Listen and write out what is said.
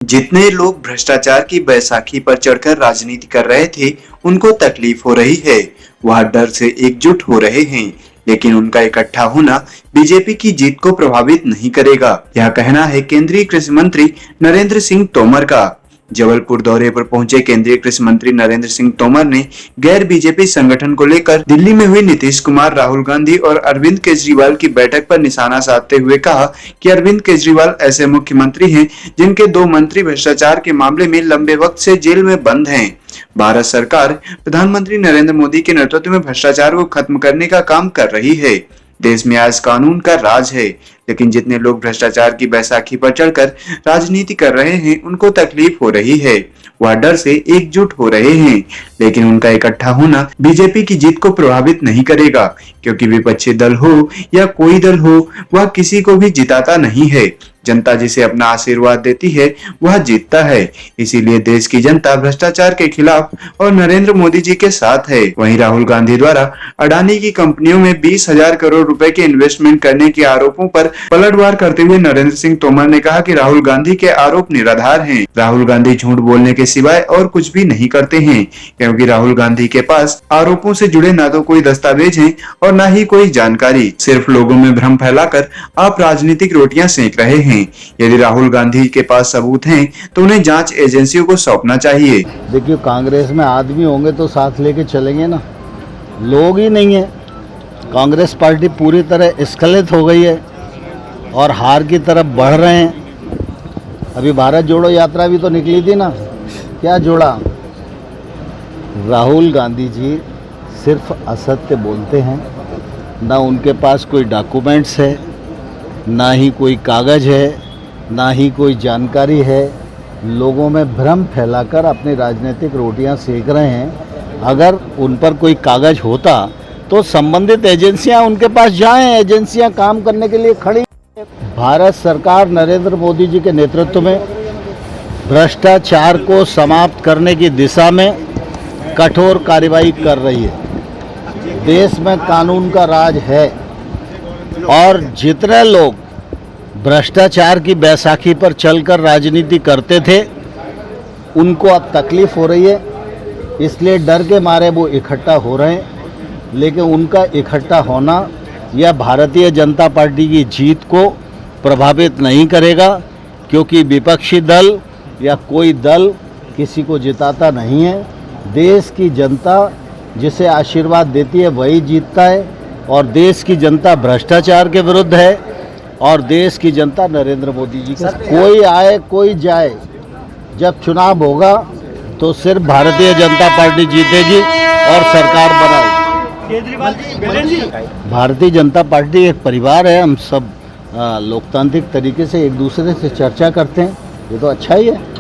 जितने लोग भ्रष्टाचार की बैसाखी पर चढ़कर राजनीति कर रहे थे, उनको तकलीफ हो रही है। वह डर से एकजुट हो रहे हैं, लेकिन उनका इकट्ठा होना बीजेपी की जीत को प्रभावित नहीं करेगा। यह कहना है केंद्रीय कृषि मंत्री नरेंद्र सिंह तोमर का। जबलपुर दौरे पर पहुंचे केंद्रीय कृषि मंत्री नरेंद्र सिंह तोमर ने गैर बीजेपी संगठन को लेकर दिल्ली में हुई नीतीश कुमार, राहुल गांधी और अरविंद केजरीवाल की बैठक पर निशाना साधते हुए कहा कि अरविंद केजरीवाल ऐसे मुख्यमंत्री हैं जिनके 2 मंत्री भ्रष्टाचार के मामले में लंबे वक्त से जेल में बंद हैं। भारत सरकार प्रधानमंत्री नरेंद्र मोदी के नेतृत्व में भ्रष्टाचार को खत्म करने का काम कर रही है। देश में आज कानून का राज है, लेकिन जितने लोग भ्रष्टाचार की बैसाखी पर चढ़कर राजनीति कर रहे हैं, उनको तकलीफ हो रही है। वह डर से एकजुट हो रहे हैं, लेकिन उनका इकट्ठा होना बीजेपी की जीत को प्रभावित नहीं करेगा, क्योंकि विपक्षी दल हो या कोई दल हो, वह किसी को भी जिताता नहीं है। जनता जिसे अपना आशीर्वाद देती है, वह जीतता है। इसीलिए देश की जनता भ्रष्टाचार के खिलाफ और नरेंद्र मोदी जी के साथ है। वहीं राहुल गांधी द्वारा अडानी की कंपनियों में 20,000 करोड़ रुपए के इन्वेस्टमेंट करने के आरोपों पर पलटवार करते हुए नरेंद्र सिंह तोमर ने कहा कि राहुल गांधी के आरोप निराधार हैं। राहुल गांधी झूठ बोलने के सिवाय और कुछ भी नहीं करते हैं, क्योंकि राहुल गांधी के पास आरोपों से जुड़े न तो कोई दस्तावेज हैं और न ही कोई जानकारी। सिर्फ लोगों में भ्रम फैलाकर आप राजनीतिक रोटियां सेक रहे हैं। यदि राहुल गांधी के पास सबूत हैं, तो उन्हें जांच एजेंसियों को सौंपना चाहिए। देखिए, कांग्रेस में आदमी होंगे तो साथ लेके चलेंगे ना, लोग ही नहीं है। कांग्रेस पार्टी पूरी तरह स्खलित हो गई है और हार की तरफ बढ़ रहे हैं। अभी भारत जोड़ो यात्रा भी तो निकली थी ना, क्या जोड़ा? राहुल गांधी जी सिर्फ असत्य बोलते हैं, ना उनके पास कोई डॉक्यूमेंट्स है, ना ही कोई कागज़ है, ना ही कोई जानकारी है। लोगों में भ्रम फैलाकर अपनी राजनीतिक रोटियां सेक रहे हैं। अगर उन पर कोई कागज़ होता तो संबंधित एजेंसियां उनके पास जाएं, एजेंसियां काम करने के लिए खड़ी। भारत सरकार नरेंद्र मोदी जी के नेतृत्व में भ्रष्टाचार को समाप्त करने की दिशा में कठोर कार्रवाई कर रही है। देश में कानून का राज है और जितने लोग भ्रष्टाचार की बैसाखी पर चलकर राजनीति करते थे, उनको अब तकलीफ हो रही है, इसलिए डर के मारे वो इकट्ठा हो रहे हैं। लेकिन उनका इकट्ठा होना यह भारतीय जनता पार्टी की जीत को प्रभावित नहीं करेगा, क्योंकि विपक्षी दल या कोई दल किसी को जिताता नहीं है। देश की जनता जिसे आशीर्वाद देती है वही जीतता है, और देश की जनता भ्रष्टाचार के विरुद्ध है, और देश की जनता नरेंद्र मोदी जी का। कोई आए कोई जाए, जब चुनाव होगा तो सिर्फ भारतीय जनता पार्टी जीतेगी और सरकार बनाएगी। भारतीय जनता पार्टी एक परिवार है, हम सब लोकतांत्रिक तरीके से एक दूसरे से चर्चा करते हैं, ये तो अच्छा ही है।